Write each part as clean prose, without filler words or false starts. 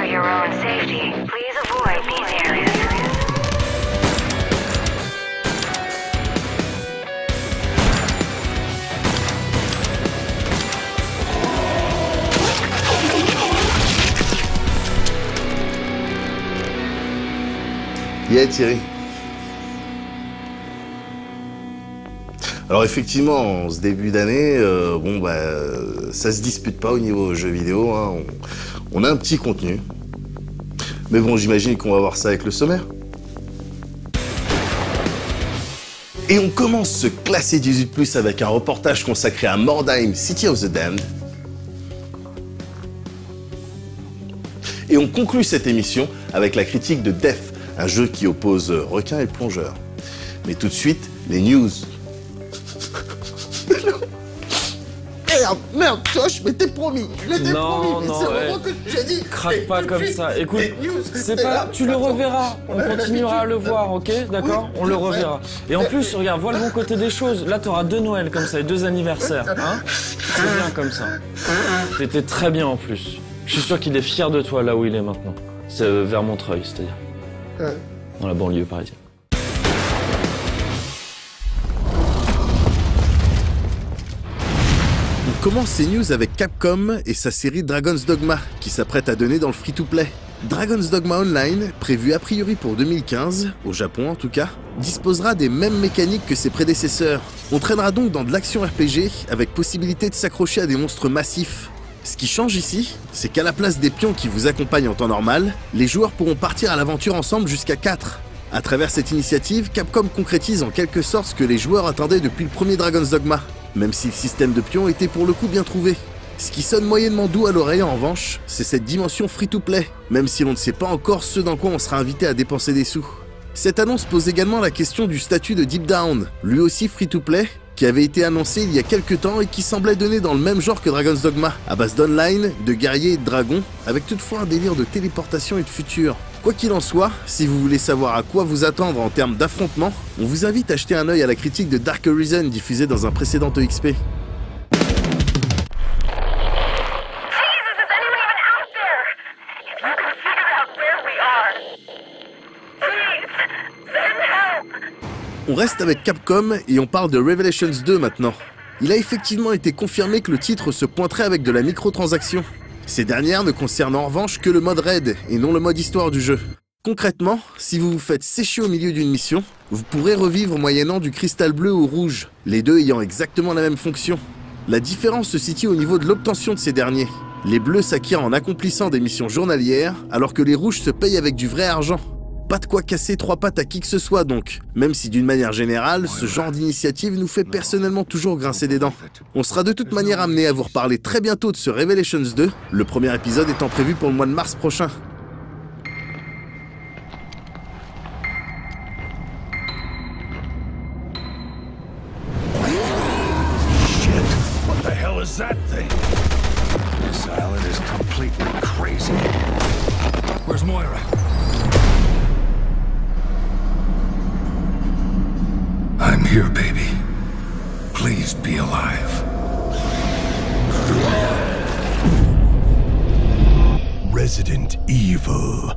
ensure your own safety, please avoid these areas. Yeah, Thierry. Alors effectivement, en ce début d'année, ça se dispute pas au niveau jeux vidéo, hein. On a un petit contenu. Mais bon, j'imagine qu'on va voir ça avec le sommaire. Et on commence ce classé 18+, avec un reportage consacré à Mordheim, City of the Damned. Et on conclut cette émission avec la critique de Death, un jeu qui oppose requin et plongeur. Mais tout de suite, les news. Merde, Josh, mais t'es promis. Non, j'ai dit. craque pas comme ça. Écoute, c'est pas. Tu le reverras. On continuera à le voir, ok? D'accord? On le reverra. Et en plus, regarde, vois le bon côté des choses. Là, t'auras 2 Noëls comme ça et 2 anniversaires, hein? C'est bien comme ça. T'étais très bien en plus. Je suis sûr qu'il est fier de toi là où il est maintenant. C'est vers Montreuil, c'est-à-dire. Dans la banlieue parisienne. On commence ces news avec Capcom et sa série Dragon's Dogma, qui s'apprête à donner dans le free-to-play. Dragon's Dogma Online, prévu a priori pour 2015, au Japon en tout cas, disposera des mêmes mécaniques que ses prédécesseurs. On traînera donc dans de l'action RPG, avec possibilité de s'accrocher à des monstres massifs. Ce qui change ici, c'est qu'à la place des pions qui vous accompagnent en temps normal, les joueurs pourront partir à l'aventure ensemble jusqu'à 4. À travers cette initiative, Capcom concrétise en quelque sorte ce que les joueurs attendaient depuis le premier Dragon's Dogma, même si le système de pions était pour le coup bien trouvé. Ce qui sonne moyennement doux à l'oreille en revanche, c'est cette dimension free-to-play, même si l'on ne sait pas encore ce dans quoi on sera invité à dépenser des sous. Cette annonce pose également la question du statut de Deep Down, lui aussi free-to-play, qui avait été annoncé il y a quelques temps et qui semblait donner dans le même genre que Dragon's Dogma, à base d'online, de guerriers et de dragons, avec toutefois un délire de téléportation et de futur. Quoi qu'il en soit, si vous voulez savoir à quoi vous attendre en termes d'affrontement, on vous invite à jeter un œil à la critique de Dark Horizon diffusée dans un précédent EXP. On reste avec Capcom et on parle de Revelations 2 maintenant. Il a effectivement été confirmé que le titre se pointerait avec de la microtransaction. Ces dernières ne concernent en revanche que le mode raid et non le mode histoire du jeu. Concrètement, si vous vous faites sécher au milieu d'une mission, vous pourrez revivre moyennant du cristal bleu ou rouge, les deux ayant exactement la même fonction. La différence se situe au niveau de l'obtention de ces derniers. Les bleus s'acquièrent en accomplissant des missions journalières, alors que les rouges se payent avec du vrai argent. Pas de quoi casser 3 pattes à qui que ce soit donc, même si d'une manière générale, ce genre d'initiative nous fait personnellement toujours grincer des dents. On sera de toute manière amené à vous reparler très bientôt de ce Revelations 2, le premier épisode étant prévu pour le mois de mars prochain. Shit! What the hell is that thing? This island is completely crazy. Where's Moira? I'm here, baby. Please be alive. Resident Evil.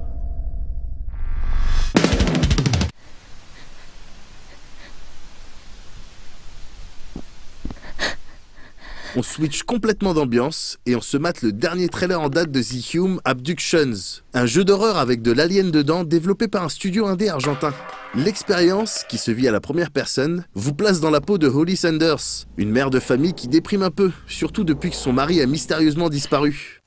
On switch complètement d'ambiance et on se mate le dernier trailer en date de The Hume Abductions, un jeu d'horreur avec de l'alien dedans développé par un studio indé argentin. L'expérience, qui se vit à la première personne, vous place dans la peau de Holly Sanders, une mère de famille qui déprime un peu, surtout depuis que son mari a mystérieusement disparu.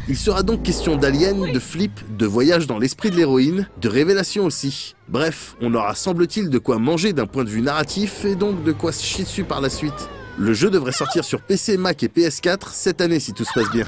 Il sera donc question d'aliens, de flip, de voyage dans l'esprit de l'héroïne, de révélation aussi. Bref, on aura semble-t-il de quoi manger d'un point de vue narratif et donc de quoi se chier dessus par la suite. Le jeu devrait sortir sur PC, Mac et PS4 cette année si tout se passe bien.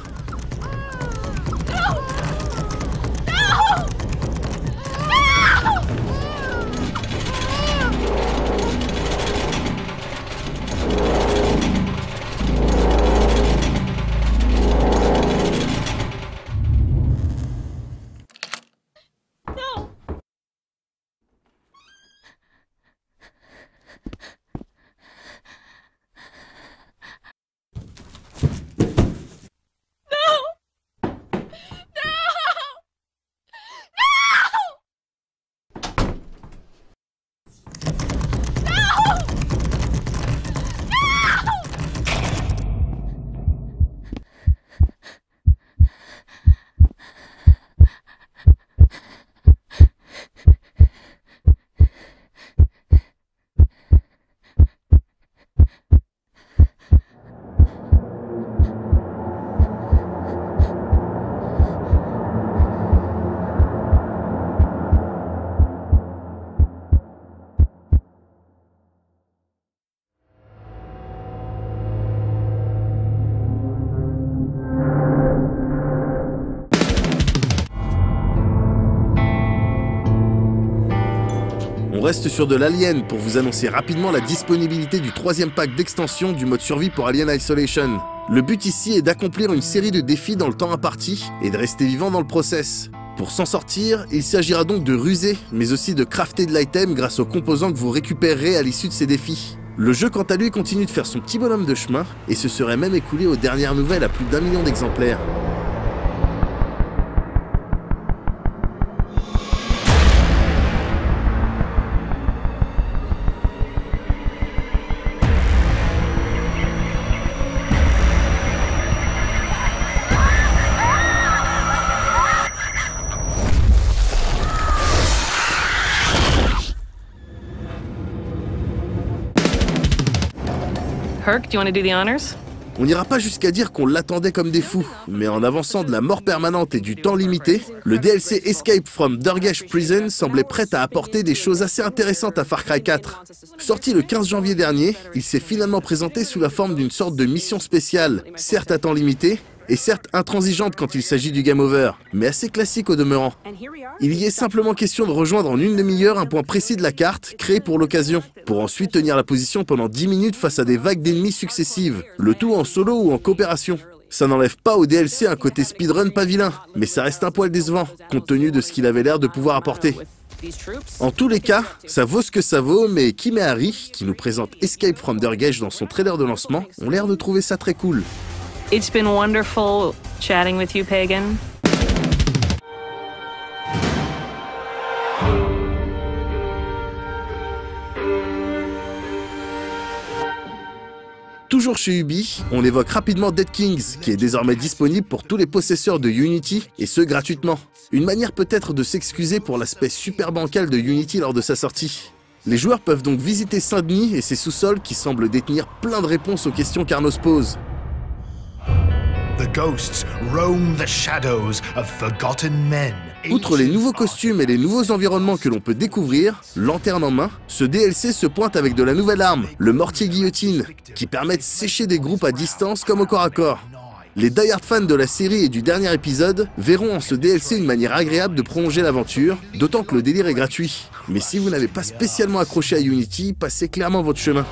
reste sur de l'Alien pour vous annoncer rapidement la disponibilité du 3e pack d'extension du mode survie pour Alien Isolation. Le but ici est d'accomplir une série de défis dans le temps imparti et de rester vivant dans le process. Pour s'en sortir, il s'agira donc de ruser, mais aussi de crafter de l'item grâce aux composants que vous récupérerez à l'issue de ces défis. Le jeu quant à lui continue de faire son petit bonhomme de chemin et se serait même écoulé aux dernières nouvelles à plus d'1 million d'exemplaires. Herc, do you want to do the honors? On n'ira pas jusqu'à dire qu'on l'attendait comme des fous, mais en avançant de la mort permanente et du temps limité, le DLC Escape from Durgesh Prison semblait prêt à apporter des choses assez intéressantes à Far Cry 4. Sorti le 15 janvier dernier, il s'est finalement présenté sous la forme d'une sorte de mission spéciale, certes à temps limité, et certes intransigeante quand il s'agit du game over, mais assez classique au demeurant. Il y est simplement question de rejoindre en une demi-heure un point précis de la carte, créé pour l'occasion, pour ensuite tenir la position pendant 10 minutes face à des vagues d'ennemis successives, le tout en solo ou en coopération. Ça n'enlève pas au DLC un côté speedrun pas vilain, mais ça reste un poil décevant, compte tenu de ce qu'il avait l'air de pouvoir apporter. En tous les cas, ça vaut ce que ça vaut, mais Kim et Harry, qui nous présentent Escape from Durgesh dans son trailer de lancement, ont l'air de trouver ça très cool. It's been wonderful chatting with you, Pagan. Toujours chez Ubi, on évoque rapidement Dead Kings, qui est désormais disponible pour tous les possesseurs de Unity, et ce gratuitement. Une manière peut-être de s'excuser pour l'aspect super bancal de Unity lors de sa sortie. Les joueurs peuvent donc visiter Saint-Denis et ses sous-sols qui semblent détenir plein de réponses aux questions qu'Arnaud se pose. The ghosts roam the shadows of forgotten men. Outre les nouveaux costumes et les nouveaux environnements que l'on peut découvrir, lanterne en main, ce DLC se pointe avec de la nouvelle arme, le mortier guillotine, qui permet de sécher des groupes à distance comme au corps à corps. Les die-hard fans de la série et du dernier épisode verront en ce DLC une manière agréable de prolonger l'aventure, d'autant que le délire est gratuit. Mais si vous n'avez pas spécialement accroché à Unity, passez clairement votre chemin.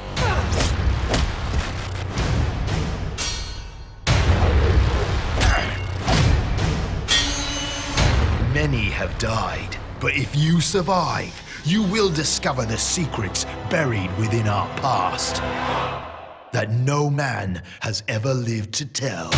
Many have died, but if you survive, you will discover the secrets buried within our past that no man has ever lived to tell.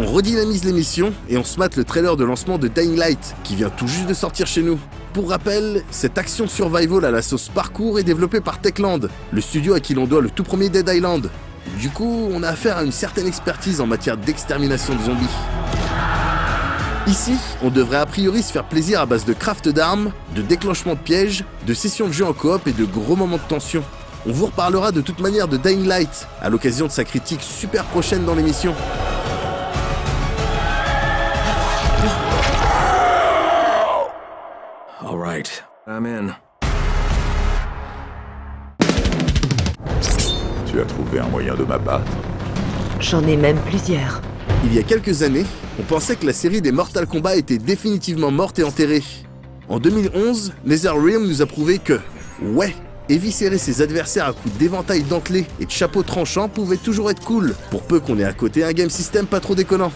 On redynamise l'émission et on se mate le trailer de lancement de Dying Light, qui vient tout juste de sortir chez nous. Pour rappel, cette action survival à la sauce parcours est développée par Techland, le studio à qui l'on doit le tout premier Dead Island. Du coup, on a affaire à une certaine expertise en matière d'extermination de zombies. Ici, on devrait a priori se faire plaisir à base de craft d'armes, de déclenchement de pièges, de sessions de jeu en coop et de gros moments de tension. On vous reparlera de toute manière de Dying Light, à l'occasion de sa critique super prochaine dans l'émission. All right, I'm in. Tu as trouvé un moyen de m'abattre? J'en ai même plusieurs. Il y a quelques années, on pensait que la série des Mortal Kombat était définitivement morte et enterrée. En 2011, NetherRealm nous a prouvé que, ouais, éviscérer ses adversaires à coups d'éventail dentelé et de chapeaux tranchants pouvait toujours être cool, pour peu qu'on ait à côté un game system pas trop déconnant.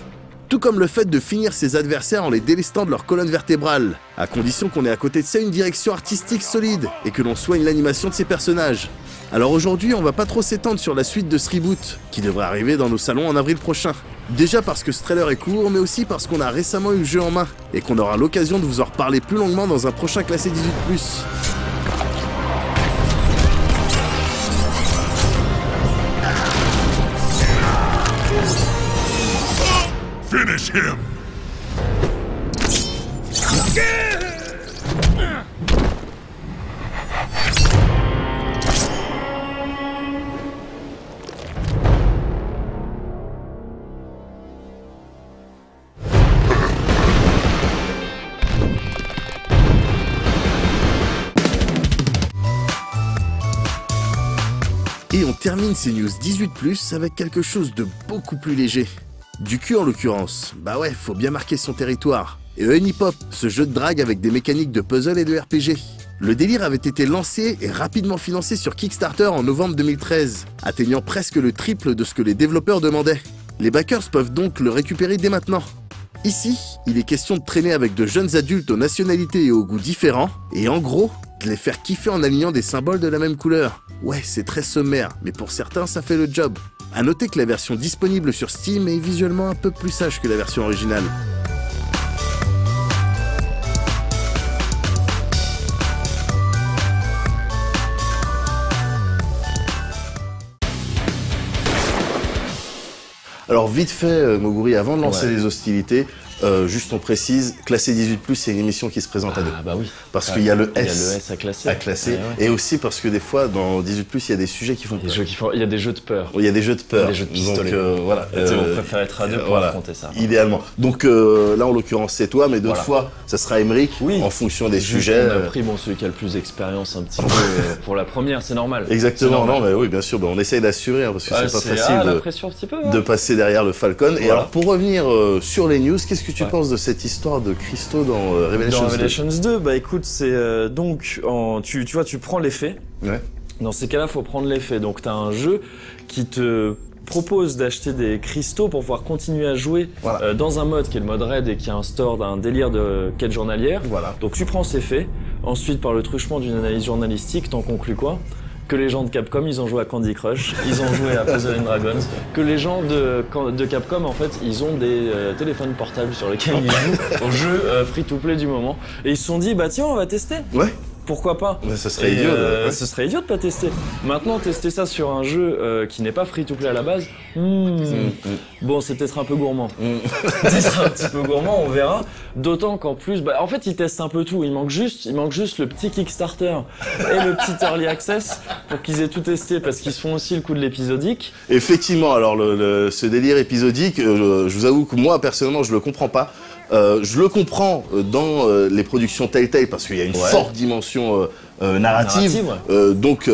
Tout comme le fait de finir ses adversaires en les délestant de leur colonne vertébrale, à condition qu'on ait à côté de ça une direction artistique solide et que l'on soigne l'animation de ses personnages. Alors aujourd'hui, on va pas trop s'étendre sur la suite de ce reboot, qui devrait arriver dans nos salons en avril prochain. Déjà parce que ce trailer est court, mais aussi parce qu'on a récemment eu le jeu en main, et qu'on aura l'occasion de vous en reparler plus longuement dans un prochain classé 18+. Finish him! Et on termine ces news 18+, avec quelque chose de beaucoup plus léger. Du cul en l'occurrence. Bah ouais, faut bien marquer son territoire. Et Honeypop, ce jeu de drague avec des mécaniques de puzzle et de RPG. Le délire avait été lancé et rapidement financé sur Kickstarter en novembre 2013, atteignant presque le triple de ce que les développeurs demandaient. Les backers peuvent donc le récupérer dès maintenant. Ici, il est question de traîner avec de jeunes adultes aux nationalités et aux goûts différents, et en gros, de les faire kiffer en alignant des symboles de la même couleur. Ouais, c'est très sommaire, mais pour certains, ça fait le job. A noter que la version disponible sur Steam est visuellement un peu plus sage que la version originale. Alors vite fait, Moguri, avant de lancer les hostilités, juste on précise, classé 18+, c'est une émission qui se présente à deux. Ah bah oui. Parce qu'il y a le S, il y a le S à classer. Et aussi parce que des fois, dans 18+, il y a des sujets qui font peur. Il y a des jeux de peur. Il y a des jeux de peur. Des jeux de pistolet. Donc voilà. On préfère être à deux pour affronter ça. Idéalement. Donc là, en l'occurrence, c'est toi, mais d'autres fois, ça sera Aymeric, en fonction des sujets. On a pris celui qui a le plus d'expérience un petit peu pour la première, c'est normal. Exactement, non, mais oui, bien sûr, on essaye d'assurer, parce que c'est pas facile de passer derrière le Falcon. Voilà. Et alors, pour revenir sur les news, qu'est-ce que tu penses de cette histoire de cristaux dans Revelations 2? Bah écoute, c'est donc, tu vois, tu prends l'effet. Ouais. Dans ces cas-là, faut prendre l'effet. Donc t'as un jeu qui te propose d'acheter des cristaux pour pouvoir continuer à jouer dans un mode qui est le mode raid et qui a un store d'un délire de quête journalière. Voilà. Donc tu prends ces faits, ensuite par le truchement d'une analyse journalistique, t'en conclus quoi? Que les gens de Capcom, ils ont joué à Candy Crush, ils ont joué à Puzzle and Dragons, que les gens de Capcom, en fait, ils ont des téléphones portables sur lesquels ils jouent au jeu free-to-play du moment. Et ils se sont dit, bah tiens, on va tester. Ouais. Pourquoi pas? Mais ça serait idiot. Ce serait idiot de pas tester. Maintenant, tester ça sur un jeu qui n'est pas free-to-play à la base, bon, c'est peut-être un peu gourmand. Peut-être un petit peu gourmand, on verra. D'autant qu'en plus, en fait, ils testent un peu tout. Il manque juste le petit Kickstarter et le petit Early Access pour qu'ils aient tout testé, parce qu'ils se font aussi le coup de l'épisodique. Effectivement, alors ce délire épisodique, je vous avoue que moi, personnellement, je le comprends pas. Je le comprends dans les productions Telltale parce qu'il y a une forte dimension narrative. Donc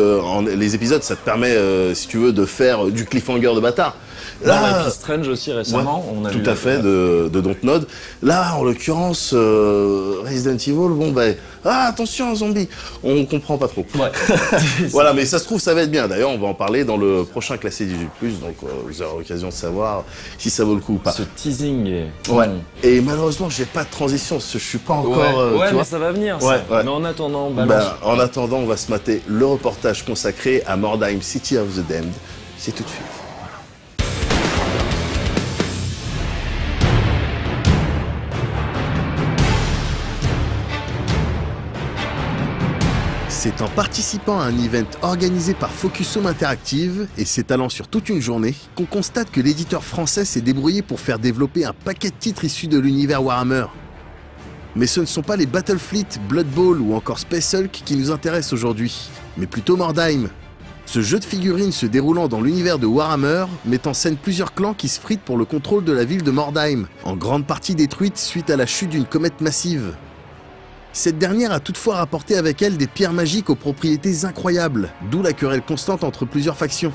les épisodes, ça te permet, si tu veux, de faire du cliffhanger de bâtard. Là, Life is Strange aussi récemment, on a tout à fait de Dontnod. Là, en l'occurrence, Resident Evil, bon attention zombie, on comprend pas trop. Ouais. Voilà, mais ça se trouve, ça va être bien. D'ailleurs, on va en parler dans le prochain classé 18+, donc vous aurez l'occasion de savoir si ça vaut le coup ou pas. Ce teasing est... Ouais. Et malheureusement, j'ai pas de transition, parce que je suis pas encore... tu vois, ça va venir, ça. Mais en attendant, en attendant, on va se mater le reportage consacré à Mordheim, City of the Damned. C'est tout de suite. C'est en participant à un event organisé par Focus Home Interactive et s'étalant sur toute une journée qu'on constate que l'éditeur français s'est débrouillé pour faire développer un paquet de titres issus de l'univers Warhammer. Mais ce ne sont pas les Battlefleet, Blood Bowl ou encore Space Hulk qui nous intéressent aujourd'hui, mais plutôt Mordheim. Ce jeu de figurines se déroulant dans l'univers de Warhammer met en scène plusieurs clans qui se fritent pour le contrôle de la ville de Mordheim, en grande partie détruite suite à la chute d'une comète massive. Cette dernière a toutefois rapporté avec elle des pierres magiques aux propriétés incroyables, d'où la querelle constante entre plusieurs factions.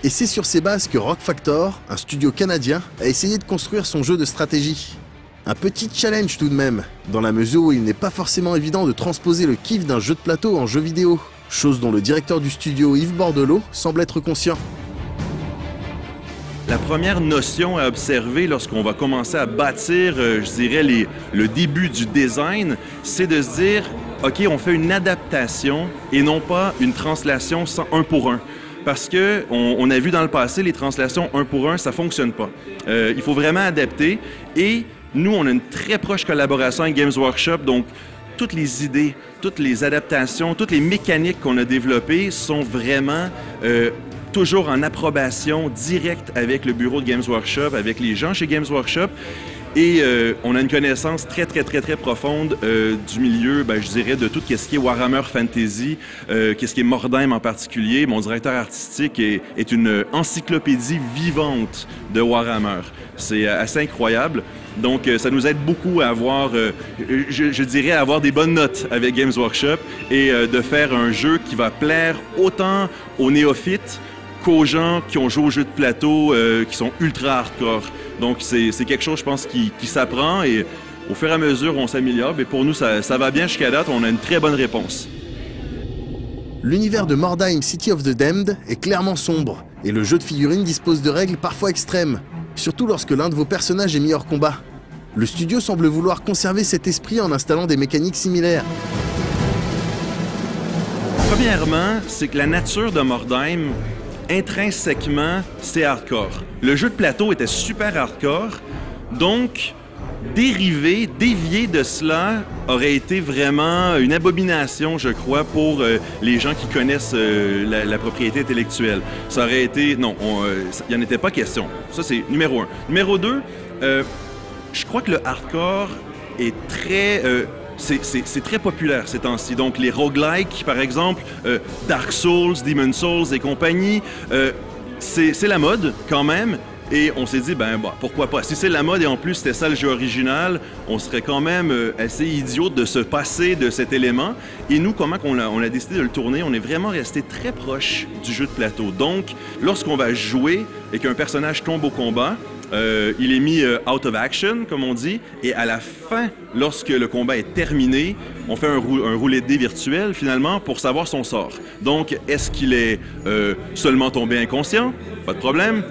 Et c'est sur ces bases que Rock Factor, un studio canadien, a essayé de construire son jeu de stratégie. Un petit challenge tout de même, dans la mesure où il n'est pas forcément évident de transposer le kiff d'un jeu de plateau en jeu vidéo, chose dont le directeur du studio Yves Bordelot semble être conscient. La première notion à observer lorsqu'on va commencer à bâtir, je dirais, le début du design, c'est de se dire, OK, on fait une adaptation et non pas une translation un pour un. Parce que on a vu dans le passé, les translations un pour un, ça fonctionne pas. Il faut vraiment adapter. Et nous, on a une très proche collaboration avec Games Workshop, donc toutes les idées, toutes les adaptations, toutes les mécaniques qu'on a développées sont vraiment toujours en approbation directe avec le bureau de Games Workshop, avec les gens chez Games Workshop. Et on a une connaissance très profonde du milieu, je dirais, de tout ce qui est Warhammer Fantasy, qu'est-ce qui est Mordheim en particulier. Mon directeur artistique est une encyclopédie vivante de Warhammer. C'est assez incroyable. Donc, ça nous aide beaucoup à avoir, je dirais, à avoir des bonnes notes avec Games Workshop et de faire un jeu qui va plaire autant aux néophytes qu'aux gens qui ont joué aux jeux de plateau qui sont ultra hardcore. Donc c'est quelque chose, je pense, qui s'apprend et au fur et à mesure, on s'améliore. Mais pour nous, ça va bien jusqu'à date. On a une très bonne réponse. L'univers de Mordheim City of the Damned est clairement sombre, et le jeu de figurines dispose de règles parfois extrêmes, surtout lorsque l'un de vos personnages est mis hors combat. Le studio semble vouloir conserver cet esprit en installant des mécaniques similaires. Premièrement, c'est que la nature de Mordheim, intrinsèquement, c'est hardcore. Le jeu de plateau était super hardcore, donc dévier de cela aurait été vraiment une abomination, je crois, pour les gens qui connaissent la propriété intellectuelle. Ça aurait été... Non, il n'y en était pas question. Ça, c'est numéro 1. Numéro 2, je crois que le hardcore est très... c'est très populaire ces temps-ci. Donc, les roguelikes, par exemple, Dark Souls, Demon's Souls et compagnie, c'est la mode, quand même. Et on s'est dit, pourquoi pas? Si c'est la mode et en plus c'était ça le jeu original, on serait quand même assez idiot de se passer de cet élément. Et nous, comment on a décidé de le tourner? On est vraiment resté très proche du jeu de plateau. Donc, lorsqu'on va jouer et qu'un personnage tombe au combat, il est mis out of action, comme on dit, et à la fin, lorsque le combat est terminé, on fait un roulet de dés virtuel, finalement, pour savoir son sort. Donc, est-ce qu'il est seulement tombé inconscient? Pas de problème.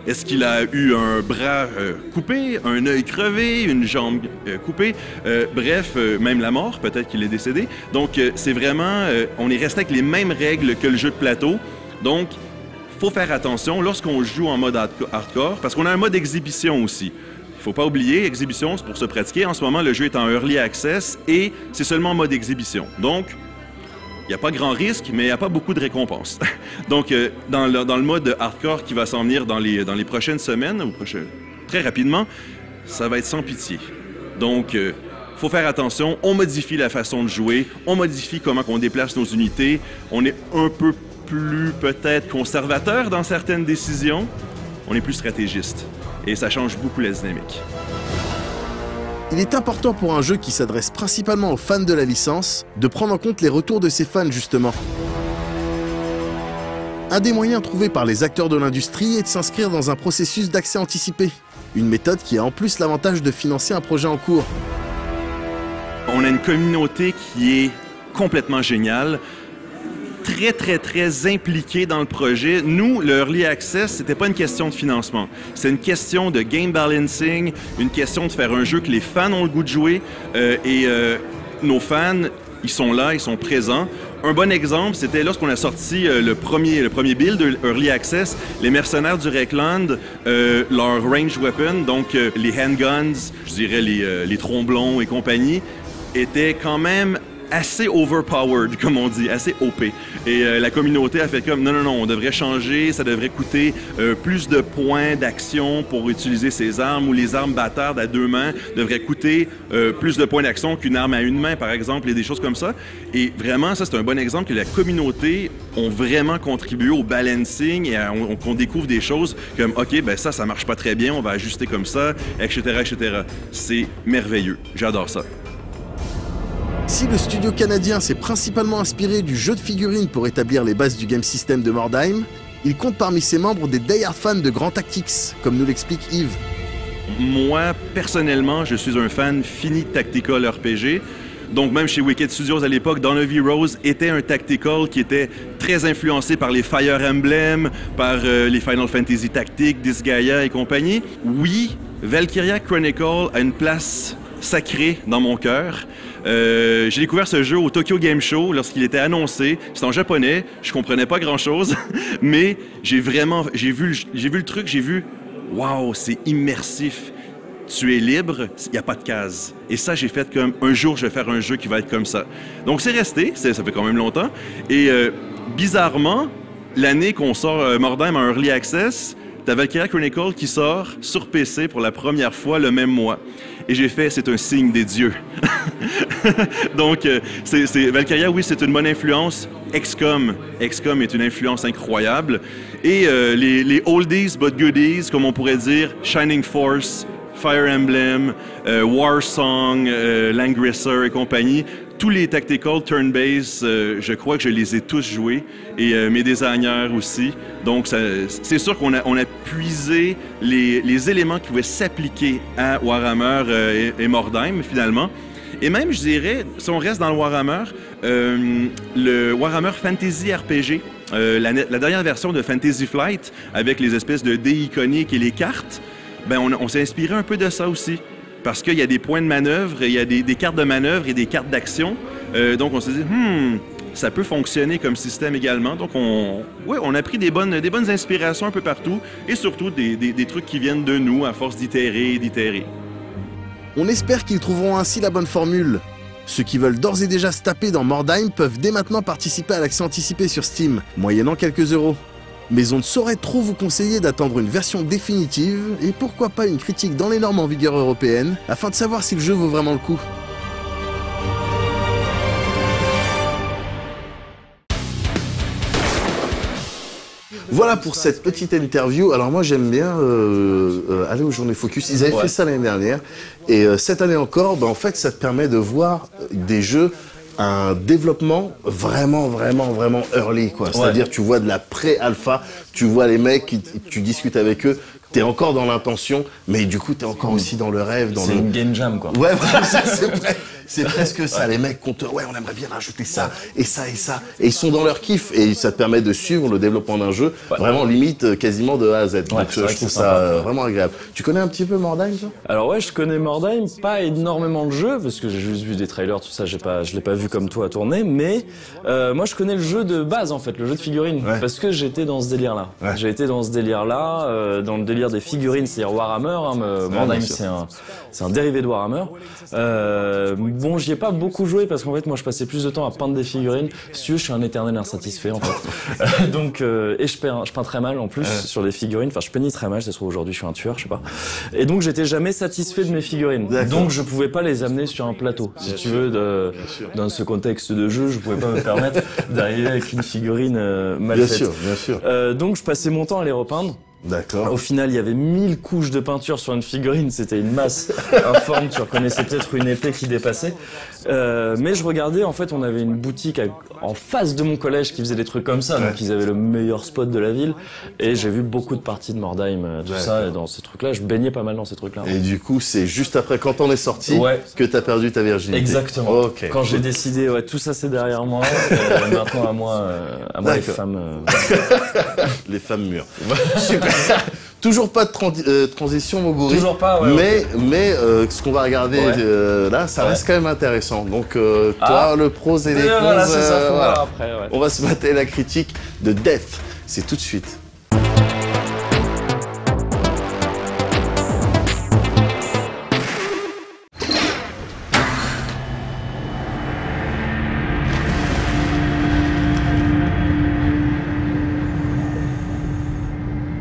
Est-ce qu'il a eu un bras coupé, un œil crevé, une jambe coupée? Bref, même la mort, peut-être qu'il est décédé. Donc, c'est vraiment... on est resté avec les mêmes règles que le jeu de plateau. Donc, faut faire attention lorsqu'on joue en mode hardcore, parce qu'on a un mode exhibition aussi. Il faut pas oublier, exhibition, c'est pour se pratiquer. En ce moment, le jeu est en early access et c'est seulement en mode exhibition. Donc, il n'y a pas grand risque, mais il n'y a pas beaucoup de récompenses. Donc, dans le mode hardcore qui va s'en venir dans les prochaines semaines, ou très rapidement, ça va être sans pitié. Donc, faut faire attention, on modifie la façon de jouer, on modifie comment on déplace nos unités, on est un peu plus peut-être conservateur dans certaines décisions, on est plus stratégiste. Et ça change beaucoup la dynamique. Il est important pour un jeu qui s'adresse principalement aux fans de la licence de prendre en compte les retours de ses fans, justement. Un des moyens trouvés par les acteurs de l'industrie est de s'inscrire dans un processus d'accès anticipé. Une méthode qui a en plus l'avantage de financer un projet en cours. On a une communauté qui est complètement géniale. Très impliqué dans le projet. Nous, le Early Access, c'était pas une question de financement. C'est une question de game balancing, une question de faire un jeu que les fans ont le goût de jouer. Nos fans, ils sont là, ils sont présents. Un bon exemple, c'était lorsqu'on a sorti le premier build de Early Access, les mercenaires du Reikland, leur range weapon, donc les handguns, je dirais les tromblons et compagnie, étaient quand même assez overpowered, comme on dit, assez OP. Et la communauté a fait comme, non, on devrait changer, ça devrait coûter plus de points d'action pour utiliser ces armes, ou les armes bâtardes à 2 mains devraient coûter plus de points d'action qu'une arme à 1 main, par exemple, et des choses comme ça. Et vraiment, ça, c'est un bon exemple que la communauté ont vraiment contribué au balancing et qu'on découvre des choses comme, OK, ça marche pas très bien, on va ajuster comme ça, etc., etc. C'est merveilleux. J'adore ça. Si le studio canadien s'est principalement inspiré du jeu de figurines pour établir les bases du game system de Mordheim, il compte parmi ses membres des die-hard fans de Grand Tactics, comme nous l'explique Yves. Moi, personnellement, je suis un fan fini de Tactical RPG. Donc même chez Wicked Studios à l'époque, Dawn of Heroes était un tactical qui était très influencé par les Fire Emblem, par les Final Fantasy Tactics, Disgaea et compagnie. Oui, Valkyria Chronicle a une place sacrée dans mon cœur. J'ai découvert ce jeu au Tokyo Game Show lorsqu'il était annoncé. C'était en japonais, je comprenais pas grand-chose, mais j'ai vu le truc, j'ai vu, waouh, c'est immersif. Tu es libre, il n'y a pas de case. Et ça, j'ai fait comme, un jour, je vais faire un jeu qui va être comme ça. Donc, c'est resté, ça fait quand même longtemps. Et bizarrement, l'année qu'on sort Mordheim en Early Access, t'as Valkyria Chronicle qui sort sur PC pour la première fois le même mois. Et j'ai fait, c'est un signe des dieux. Donc, Valkyria, oui, c'est une bonne influence. XCOM est une influence incroyable. Et les oldies but goodies, comme on pourrait dire, Shining Force, Fire Emblem, War Song, Langrisser et compagnie, tous les tactical turn-based, je crois que je les ai tous joués, et mes designers aussi. Donc, c'est sûr qu'on a puisé les éléments qui pouvaient s'appliquer à Warhammer et Mordheim, finalement. Et même, je dirais, si on reste dans le Warhammer Fantasy RPG, la dernière version de Fantasy Flight, avec les espèces de dés iconiques et les cartes, ben on s'est inspiré un peu de ça aussi. Parce qu'il y a des points de manœuvre, il y a des cartes de manœuvre et des cartes d'action. Donc on s'est dit, ça peut fonctionner comme système également. Donc on a pris des bonnes inspirations un peu partout, et surtout des trucs qui viennent de nous à force d'itérer et d'itérer. On espère qu'ils trouveront ainsi la bonne formule. Ceux qui veulent d'ores et déjà se taper dans Mordheim peuvent dès maintenant participer à l'accès anticipé sur Steam, moyennant quelques euros. Mais on ne saurait trop vous conseiller d'attendre une version définitive, et pourquoi pas une critique dans les normes en vigueur européenne, afin de savoir si le jeu vaut vraiment le coup. Voilà pour cette petite interview. Alors moi j'aime bien aller aux journées Focus. Ils avaient fait ça l'année dernière. Et cette année encore, en fait ça te permet de voir des jeux, un développement vraiment early, quoi. C'est-à-dire tu vois de la pré-alpha, tu vois les mecs, tu discutes avec eux, t'es encore dans l'intention, mais du coup t'es encore aussi dans le rêve. C'est une game jam, quoi. Ouais, c'est presque ça. Les mecs comptent, on aimerait bien rajouter ça, et ça, et ça. Et ils sont dans leur kiff, et ça te permet de suivre le développement d'un jeu, vraiment limite quasiment de A à Z. Donc je trouve ça vraiment agréable. Tu connais un petit peu Mordheim, toi? Alors ouais, je connais Mordheim, pas énormément de jeux, parce que j'ai juste vu des trailers, tout ça, je l'ai pas vu comme toi à tourner, mais moi je connais le jeu de base, en fait, le jeu de figurines, parce que j'étais dans ce délire-là. J'ai été dans ce délire-là, dans le délire des figurines, c'est-à-dire Warhammer, Mordheim c'est un dérivé de Warhammer. Bon, j'y ai pas beaucoup joué parce qu'en fait, moi, je passais plus de temps à peindre des figurines. Si tu veux, je suis un éternel insatisfait, en fait. Donc, et je peins très mal, en plus, sur les figurines. Enfin, je peignais très mal, ça se trouve aujourd'hui, je suis un tueur, je sais pas. Et donc, j'étais jamais satisfait de mes figurines. Donc, je pouvais pas les amener sur un plateau. Si tu veux, dans ce contexte de jeu, je pouvais pas me permettre d'arriver avec une figurine mal faite. Bien sûr. Donc, je passais mon temps à les repeindre. D'accord. Au final, il y avait 1000 couches de peinture sur une figurine, c'était une masse informe, tu reconnaissais peut-être une épée qui dépassait. Mais je regardais, en fait, on avait une boutique en face de mon collège qui faisait des trucs comme ça, donc ils avaient le meilleur spot de la ville, et j'ai vu beaucoup de parties de Mordheim, tout ça, et dans ces trucs-là, je baignais pas mal dans ces trucs-là. Et du coup, c'est juste après, quand on est sorti, que t'as perdu ta virginité. Exactement. Quand j'ai décidé, tout ça c'est derrière moi, maintenant à moi les femmes. Les femmes mûres. Super. Toujours pas de transition, Moguri. Toujours pas, mais ce qu'on va regarder là, ça reste quand même intéressant. Donc, toi, le pros et les cons, voilà, c'est ça, faut voir après, on va se mater la critique de Death. C'est tout de suite.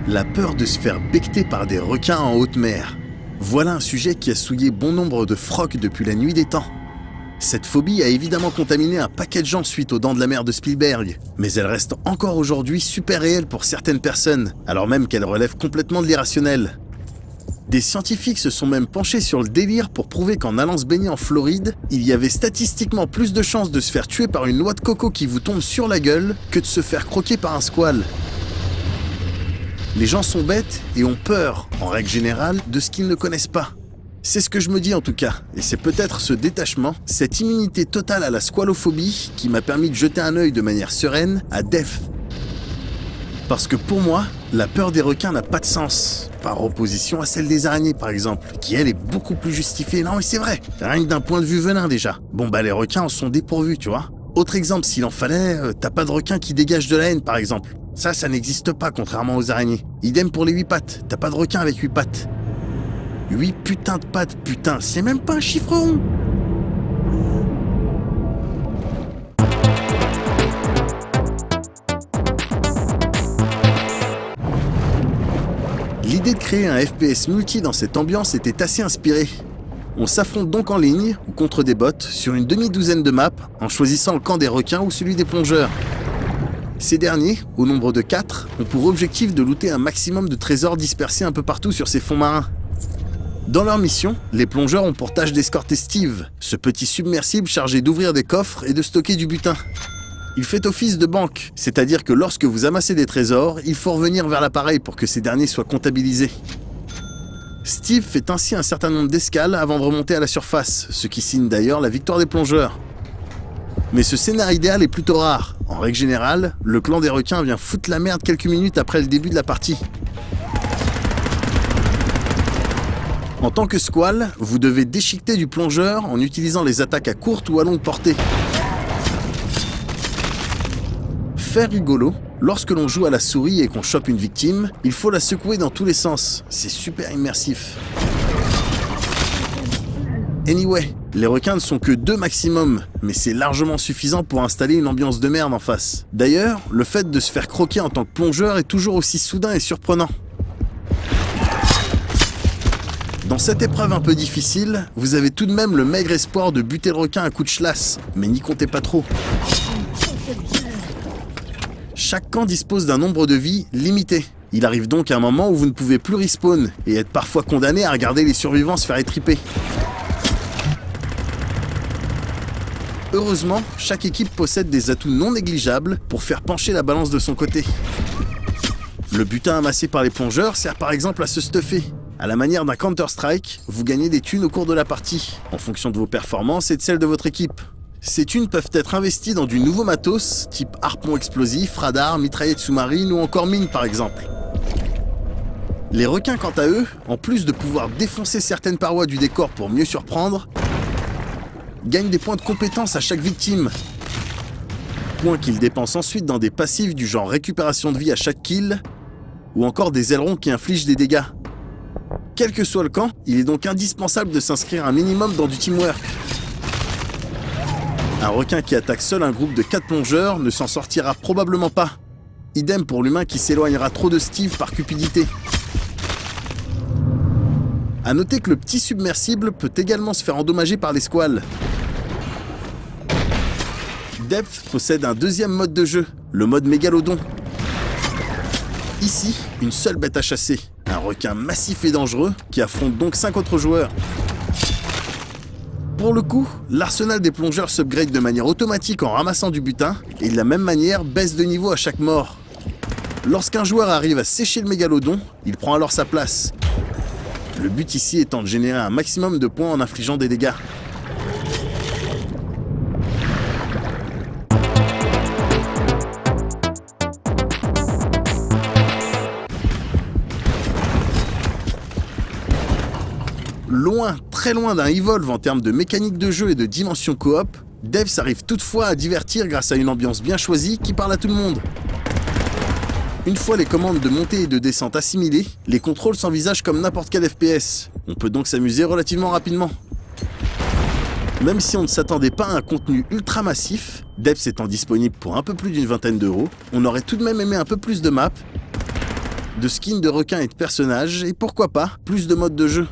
La peur de se faire becter par des requins en haute mer. Voilà un sujet qui a souillé bon nombre de frocs depuis la nuit des temps. Cette phobie a évidemment contaminé un paquet de gens suite aux Dents de la Mer de Spielberg, mais elle reste encore aujourd'hui super réelle pour certaines personnes, alors même qu'elle relève complètement de l'irrationnel. Des scientifiques se sont même penchés sur le délire pour prouver qu'en allant se baigner en Floride, il y avait statistiquement plus de chances de se faire tuer par une noix de coco qui vous tombe sur la gueule que de se faire croquer par un squale. Les gens sont bêtes et ont peur, en règle générale, de ce qu'ils ne connaissent pas. C'est ce que je me dis en tout cas, et c'est peut-être ce détachement, cette immunité totale à la squalophobie qui m'a permis de jeter un œil de manière sereine à Death. Parce que pour moi, la peur des requins n'a pas de sens, par opposition à celle des araignées par exemple, qui elle est beaucoup plus justifiée. Non mais c'est vrai, rien que d'un point de vue venin déjà. Bon les requins en sont dépourvus, tu vois. Autre exemple, s'il en fallait, t'as pas de requin qui dégage de la haine par exemple. Ça n'existe pas, contrairement aux araignées. Idem pour les 8 pattes, t'as pas de requin avec 8 pattes. 8 putains de pattes, putain, c'est même pas un chiffre rond. L'idée de créer un FPS multi dans cette ambiance était assez inspirée. On s'affronte donc en ligne, ou contre des bots, sur une demi-douzaine de maps, en choisissant le camp des requins ou celui des plongeurs. Ces derniers, au nombre de 4, ont pour objectif de looter un maximum de trésors dispersés un peu partout sur ces fonds marins. Dans leur mission, les plongeurs ont pour tâche d'escorter Steve, ce petit submersible chargé d'ouvrir des coffres et de stocker du butin. Il fait office de banque, c'est-à-dire que lorsque vous amassez des trésors, il faut revenir vers l'appareil pour que ces derniers soient comptabilisés. Steve fait ainsi un certain nombre d'escales avant de remonter à la surface, ce qui signe d'ailleurs la victoire des plongeurs. Mais ce scénario idéal est plutôt rare. En règle générale, le clan des requins vient foutre la merde quelques minutes après le début de la partie. En tant que squale, vous devez déchiqueter du plongeur en utilisant les attaques à courte ou à longue portée. Fait rigolo, lorsque l'on joue à la souris et qu'on chope une victime, il faut la secouer dans tous les sens. C'est super immersif. Anyway, les requins ne sont que 2 maximum, mais c'est largement suffisant pour installer une ambiance de merde en face. D'ailleurs, le fait de se faire croquer en tant que plongeur est toujours aussi soudain et surprenant. Dans cette épreuve un peu difficile, vous avez tout de même le maigre espoir de buter le requin à coups de chlasse, mais n'y comptez pas trop. Chaque camp dispose d'un nombre de vies limité. Il arrive donc un moment où vous ne pouvez plus respawn et être parfois condamné à regarder les survivants se faire étriper. Heureusement, chaque équipe possède des atouts non négligeables pour faire pencher la balance de son côté. Le butin amassé par les plongeurs sert par exemple à se stuffer. À la manière d'un Counter-Strike, vous gagnez des thunes au cours de la partie, en fonction de vos performances et de celles de votre équipe. Ces thunes peuvent être investies dans du nouveau matos, type harpon explosif, radar, mitraillette sous-marine ou encore mine par exemple. Les requins quant à eux, en plus de pouvoir défoncer certaines parois du décor pour mieux surprendre, gagnent des points de compétence à chaque victime. Points qu'ils dépensent ensuite dans des passifs du genre récupération de vie à chaque kill, ou encore des ailerons qui infligent des dégâts. Quel que soit le camp, il est donc indispensable de s'inscrire un minimum dans du teamwork. Un requin qui attaque seul un groupe de 4 plongeurs ne s'en sortira probablement pas. Idem pour l'humain qui s'éloignera trop de Steve par cupidité. A noter que le petit submersible peut également se faire endommager par les squales. Depth possède un deuxième mode de jeu, le mode mégalodon. Ici, une seule bête à chasser, un requin massif et dangereux qui affronte donc 5 autres joueurs. Pour le coup, l'arsenal des plongeurs s'upgrade de manière automatique en ramassant du butin et de la même manière baisse de niveau à chaque mort. Lorsqu'un joueur arrive à sécher le mégalodon, il prend alors sa place. Le but ici étant de générer un maximum de points en infligeant des dégâts. Loin, très loin d'un Evolve en termes de mécanique de jeu et de dimension coop, Devs arrive toutefois à divertir grâce à une ambiance bien choisie qui parle à tout le monde. Une fois les commandes de montée et de descente assimilées, les contrôles s'envisagent comme n'importe quel FPS. On peut donc s'amuser relativement rapidement. Même si on ne s'attendait pas à un contenu ultra massif, Devs étant disponible pour un peu plus d'une vingtaine d'euros, on aurait tout de même aimé un peu plus de maps, de skins de requins et de personnages, et pourquoi pas, plus de modes de jeu.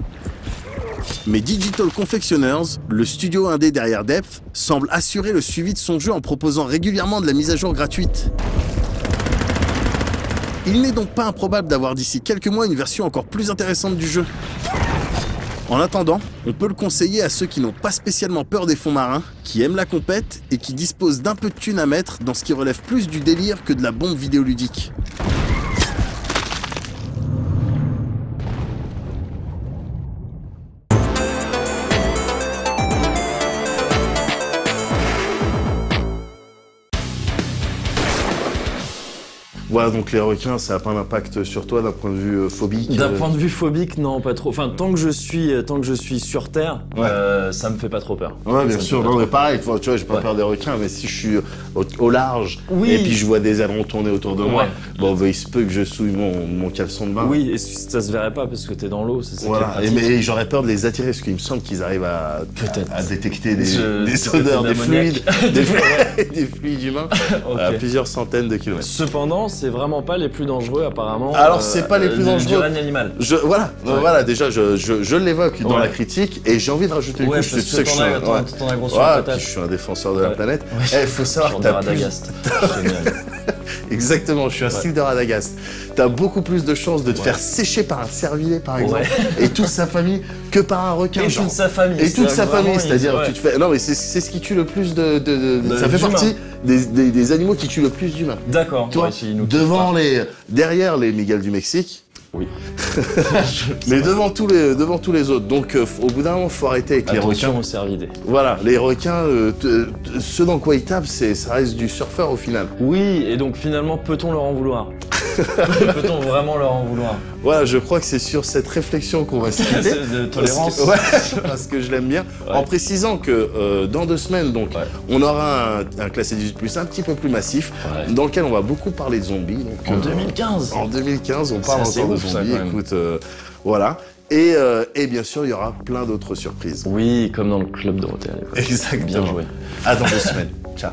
Mais Digital Confectioners, le studio indé derrière Depth, semble assurer le suivi de son jeu en proposant régulièrement de la mise à jour gratuite. Il n'est donc pas improbable d'avoir d'ici quelques mois une version encore plus intéressante du jeu. En attendant, on peut le conseiller à ceux qui n'ont pas spécialement peur des fonds marins, qui aiment la compète et qui disposent d'un peu de thunes à mettre dans ce qui relève plus du délire que de la bombe vidéoludique. Voilà, donc les requins, ça n'a pas d'impact sur toi d'un point de vue phobique. D'un point de vue phobique, non, pas trop. Enfin, tant que je suis sur Terre, ouais. Ça me fait pas trop peur. Ouais, bien sûr. Non, mais pareil, tu vois, j'ai pas peur des requins, mais si je suis au large, oui. Et puis je vois des ailerons tourner autour de moi, bon, bah, il se peut que je souille mon caleçon de bain. Oui, et ça se verrait pas parce que t'es dans l'eau, c'est ça. Voilà, mais j'aurais peur de les attirer, parce qu'il me semble qu'ils arrivent à détecter des odeurs, des fluides, des fluides humains à plusieurs centaines de kilomètres. Cependant, c'est vraiment pas les plus dangereux apparemment. Alors c'est pas les plus dangereux. Du règne animal. Voilà, déjà je l'évoque dans la critique et j'ai envie de rajouter une couche. Tu sais que je suis un défenseur de la planète. Il faut savoir que Exactement, je suis un style de Radagast. T'as beaucoup plus de chances de te faire sécher par un cervidé, par exemple, et toute sa famille, que par un requin. Et toute sa famille. Et toute sa famille, c'est-à-dire, tu te fais... Non, mais c'est ce qui tue le plus ça fait partie des animaux qui tuent le plus d'humains. D'accord. Toi, derrière les migales du Mexique. Oui. Mais devant tous les autres. Donc, au bout d'un moment, faut arrêter avec les requins. Attention aux cervidés. Voilà, les requins, ce dans quoi ils tapent, ça reste du surfeur au final. Oui, et donc finalement, peut-on leur en vouloir? Peut-on vraiment leur en vouloir? Voilà, je crois que c'est sur cette réflexion qu'on va se quitter. De tolérance. Parce que je l'aime bien. En précisant que dans 2 semaines, donc, on aura un classé 18+, un petit peu plus massif, dans lequel on va beaucoup parler de zombies. Donc, en 2015. En 2015, on parle encore de zombies. Écoute, voilà. Et bien sûr, il y aura plein d'autres surprises. Oui, comme dans le Club Dorothée à l'époque. Exactement. Bien joué. À dans 2 semaines. Ciao.